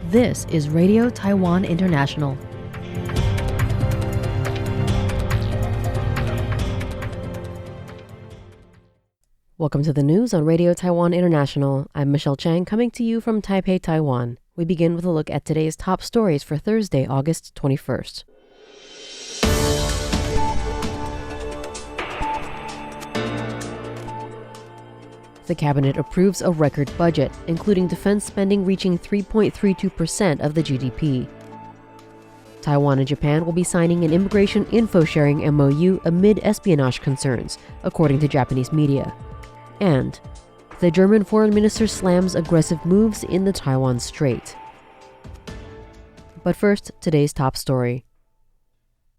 This is Radio Taiwan International. Welcome to the news on Radio Taiwan International. I'm Michelle Chang, coming to you from Taipei, Taiwan. We begin with a look at today's top stories for Thursday, August 21st. The Cabinet approves a record budget, including defense spending reaching 3.32% of the GDP. Taiwan and Japan will be signing an immigration info-sharing MOU amid espionage concerns, according to Japanese media. And the German foreign minister slams aggressive moves in the Taiwan Strait. But first, today's top story.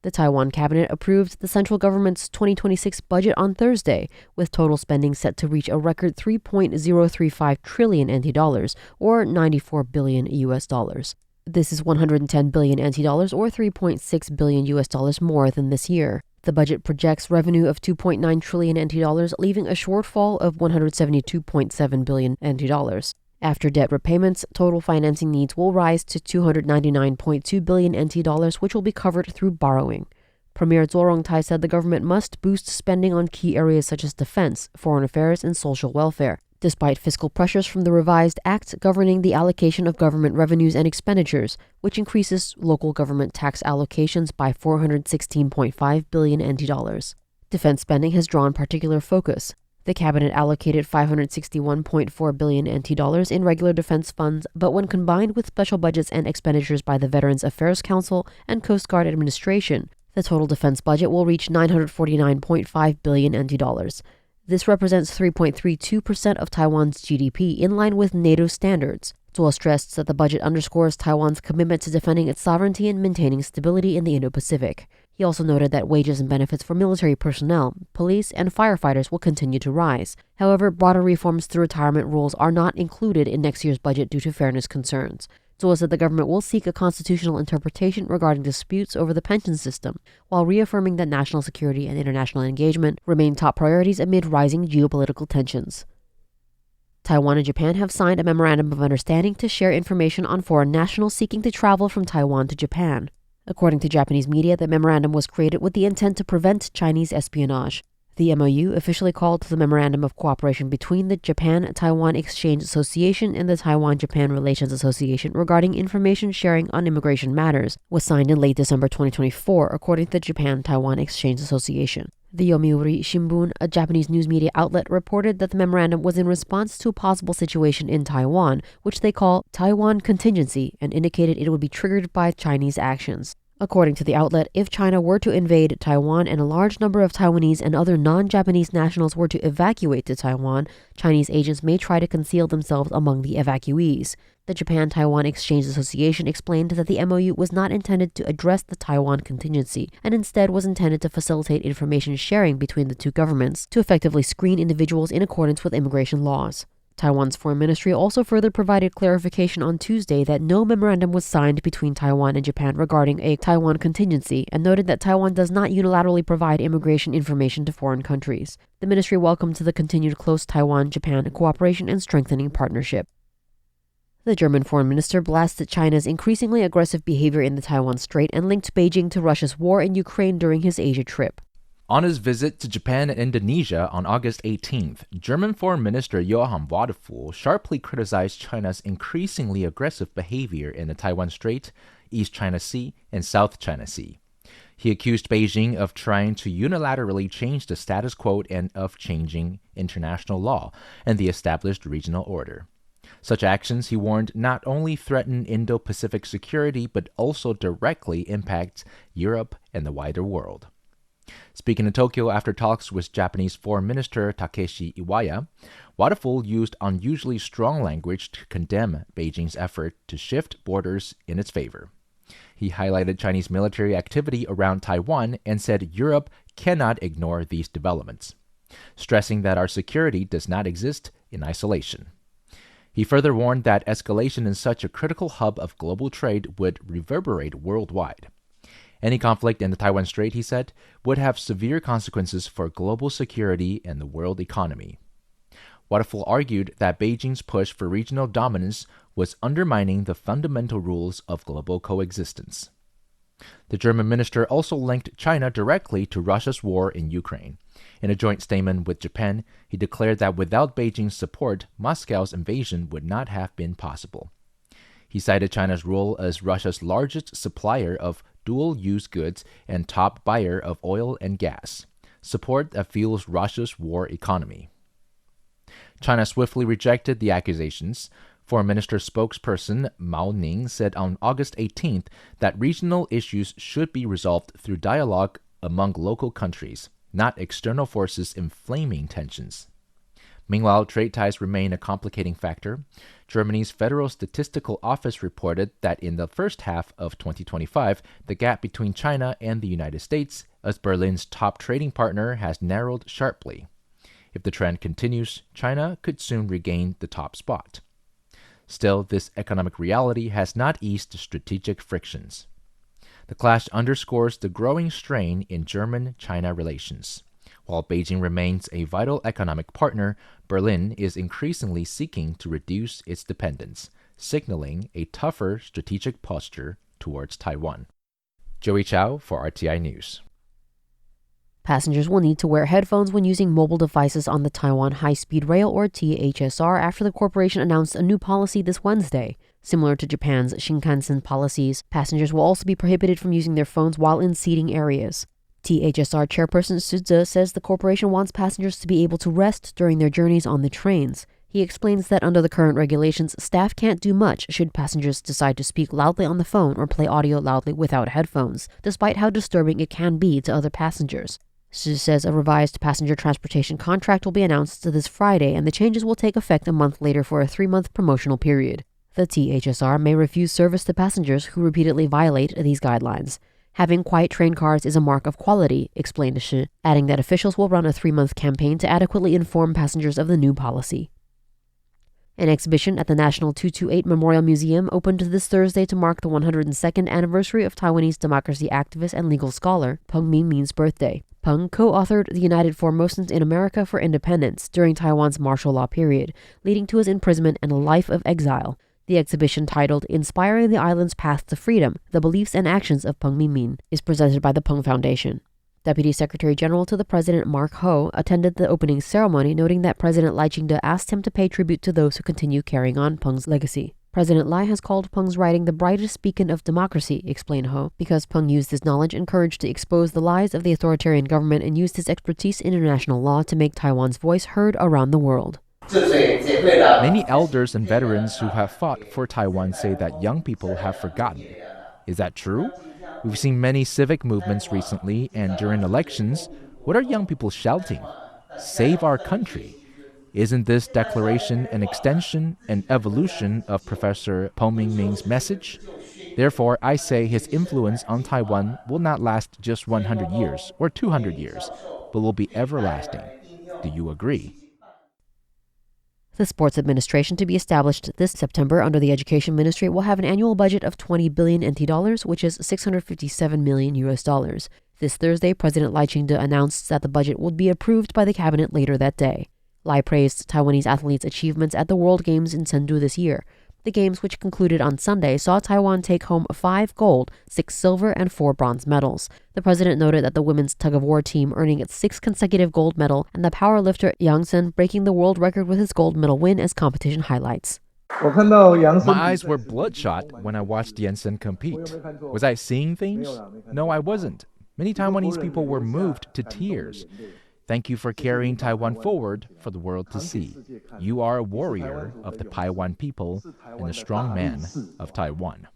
The Taiwan Cabinet approved the central government's 2026 budget on Thursday, with total spending set to reach a record 3.035 trillion NT dollars, or 94 billion US dollars. This is 110 billion NT dollars, or 3.6 billion US dollars more than this year. The budget projects revenue of 2.9 trillion NT dollars, leaving a shortfall of 172.7 billion NT dollars. After debt repayments, total financing needs will rise to 299.2 billion NT dollars, which will be covered through borrowing. Premier Zhou Rongtai said the government must boost spending on key areas such as defense, foreign affairs, and social welfare, despite fiscal pressures from the revised act governing the allocation of government revenues and expenditures, which increases local government tax allocations by 416.5 billion NT dollars. Defense spending has drawn particular focus. The cabinet allocated 561.4 billion NT dollars in regular defense funds, but when combined with special budgets and expenditures by the Veterans Affairs Council and Coast Guard Administration, the total defense budget will reach 949.5 billion NT dollars. This represents 3.32% of Taiwan's GDP, in line with NATO standards. Zhou stressed that the budget underscores Taiwan's commitment to defending its sovereignty and maintaining stability in the Indo-Pacific. He also noted that wages and benefits for military personnel, police, and firefighters will continue to rise. However, broader reforms to retirement rules are not included in next year's budget due to fairness concerns. Zhou said the government will seek a constitutional interpretation regarding disputes over the pension system, while reaffirming that national security and international engagement remain top priorities amid rising geopolitical tensions. Taiwan and Japan have signed a memorandum of understanding to share information on foreign nationals seeking to travel from Taiwan to Japan. According to Japanese media, the memorandum was created with the intent to prevent Chinese espionage. The MOU, officially called the Memorandum of Cooperation between the Japan-Taiwan Exchange Association and the Taiwan-Japan Relations Association regarding information sharing on immigration matters, was signed in late December 2024, according to the Japan-Taiwan Exchange Association. The Yomiuri Shimbun, a Japanese news media outlet, reported that the memorandum was in response to a possible situation in Taiwan, which they call Taiwan contingency, and indicated it would be triggered by Chinese actions. According to the outlet, if China were to invade Taiwan and a large number of Taiwanese and other non-Japanese nationals were to evacuate to Taiwan, Chinese agents may try to conceal themselves among the evacuees. The Japan-Taiwan Exchange Association explained that the MOU was not intended to address the Taiwan contingency, and instead was intended to facilitate information sharing between the two governments to effectively screen individuals in accordance with immigration laws. Taiwan's foreign ministry also further provided clarification on Tuesday that no memorandum was signed between Taiwan and Japan regarding a Taiwan contingency, and noted that Taiwan does not unilaterally provide immigration information to foreign countries. The ministry welcomed the continued close Taiwan-Japan cooperation and strengthening partnership. The German foreign minister blasted China's increasingly aggressive behavior in the Taiwan Strait and linked Beijing to Russia's war in Ukraine during his Asia trip. On his visit to Japan and Indonesia on August 18th, German Foreign Minister Johann Wadephul sharply criticized China's increasingly aggressive behavior in the Taiwan Strait, East China Sea, and South China Sea. He accused Beijing of trying to unilaterally change the status quo and of changing international law and the established regional order. Such actions, he warned, not only threaten Indo-Pacific security but also directly impact Europe and the wider world. Speaking in Tokyo after talks with Japanese Foreign Minister Takeshi Iwaya, Wadephul used unusually strong language to condemn Beijing's effort to shift borders in its favor. He highlighted Chinese military activity around Taiwan and said Europe cannot ignore these developments, stressing that our security does not exist in isolation. He further warned that escalation in such a critical hub of global trade would reverberate worldwide. Any conflict in the Taiwan Strait, he said, would have severe consequences for global security and the world economy. Wadephul argued that Beijing's push for regional dominance was undermining the fundamental rules of global coexistence. The German minister also linked China directly to Russia's war in Ukraine. In a joint statement with Japan, he declared that without Beijing's support, Moscow's invasion would not have been possible. He cited China's role as Russia's largest supplier of dual-use goods and top buyer of oil and gas, support that fuels Russia's war economy. China swiftly rejected the accusations. Foreign Minister spokesperson Mao Ning said on August 18th that regional issues should be resolved through dialogue among local countries, not external forces inflaming tensions. Meanwhile, trade ties remain a complicating factor. Germany's Federal Statistical Office reported that in the first half of 2025, the gap between China and the United States, as Berlin's top trading partner, has narrowed sharply. If the trend continues, China could soon regain the top spot. Still, this economic reality has not eased strategic frictions. The clash underscores the growing strain in German-China relations. While Beijing remains a vital economic partner, Berlin is increasingly seeking to reduce its dependence, signaling a tougher strategic posture towards Taiwan. Joey Chow for RTI News. Passengers will need to wear headphones when using mobile devices on the Taiwan High-Speed Rail, or THSR, after the corporation announced a new policy this Wednesday. Similar to Japan's Shinkansen policies, passengers will also be prohibited from using their phones while in seating areas. THSR chairperson Suze says the corporation wants passengers to be able to rest during their journeys on the trains. He explains that under the current regulations, staff can't do much should passengers decide to speak loudly on the phone or play audio loudly without headphones, despite how disturbing it can be to other passengers. Shi says a revised passenger transportation contract will be announced this Friday, and the changes will take effect a month later for a 3-month promotional period. The THSR may refuse service to passengers who repeatedly violate these guidelines. Having quiet train cars is a mark of quality, explained Shi, adding that officials will run a 3-month campaign to adequately inform passengers of the new policy. An exhibition at the National 228 Memorial Museum opened this Thursday to mark the 102nd anniversary of Taiwanese democracy activist and legal scholar Peng Mingmin's birthday. Peng co-authored the United Formosan's in America for Independence during Taiwan's martial law period, leading to his imprisonment and a life of exile. The exhibition, titled Inspiring the Island's Path to Freedom, The Beliefs and Actions of Peng Mingmin, is presented by the Peng Foundation. Deputy Secretary General to the President Mark Ho attended the opening ceremony, noting that President Lai Ching-te asked him to pay tribute to those who continue carrying on Peng's legacy. President Lai has called Peng's writing the brightest beacon of democracy, explained Ho, because Peng used his knowledge and courage to expose the lies of the authoritarian government and used his expertise in international law to make Taiwan's voice heard around the world. Many elders and veterans who have fought for Taiwan say that young people have forgotten. Is that true? We've seen many civic movements recently, and during elections, what are young people shouting? Save our country. Isn't this declaration an extension and evolution of Professor Peng Mingmin's message? Therefore, I say his influence on Taiwan will not last just 100 years or 200 years, but will be everlasting. Do you agree? The Sports Administration, to be established this September under the Education Ministry, will have an annual budget of 20 billion NT dollars, which is $657 million US dollars. This Thursday, President Lai Ching-te announced that the budget would be approved by the cabinet later that day. Lai praised Taiwanese athletes' achievements at the World Games in Chengdu this year. The Games, which concluded on Sunday, saw Taiwan take home 5 gold, 6 silver, and 4 bronze medals. The president noted that the women's tug-of-war team earning its 6th consecutive gold medal and the powerlifter Yang Sen breaking the world record with his gold medal win as competition highlights. My eyes were bloodshot when I watched Yang Sen compete. Was I seeing things? No, I wasn't. Many Taiwanese people were moved to tears. Thank you for carrying Taiwan forward for the world to see. You are a warrior of the Taiwan people and a strong man of Taiwan.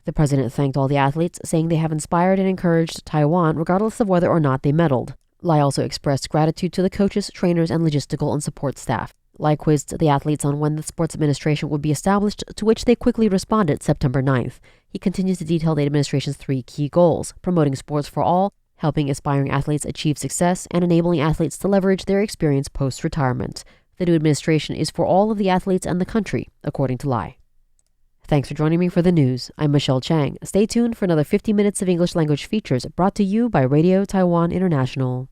The president thanked all the athletes, saying they have inspired and encouraged Taiwan regardless of whether or not they medaled. Lai also expressed gratitude to the coaches, trainers, and logistical and support staff. Lai quizzed the athletes on when the sports administration would be established, to which they quickly responded September 9th. He continues to detail the administration's 3 key goals: promoting sports for all, helping aspiring athletes achieve success, and enabling athletes to leverage their experience post-retirement. The new administration is for all of the athletes and the country, according to Lai. Thanks for joining me for the news. I'm Michelle Chang. Stay tuned for another 50 minutes of English language features brought to you by Radio Taiwan International.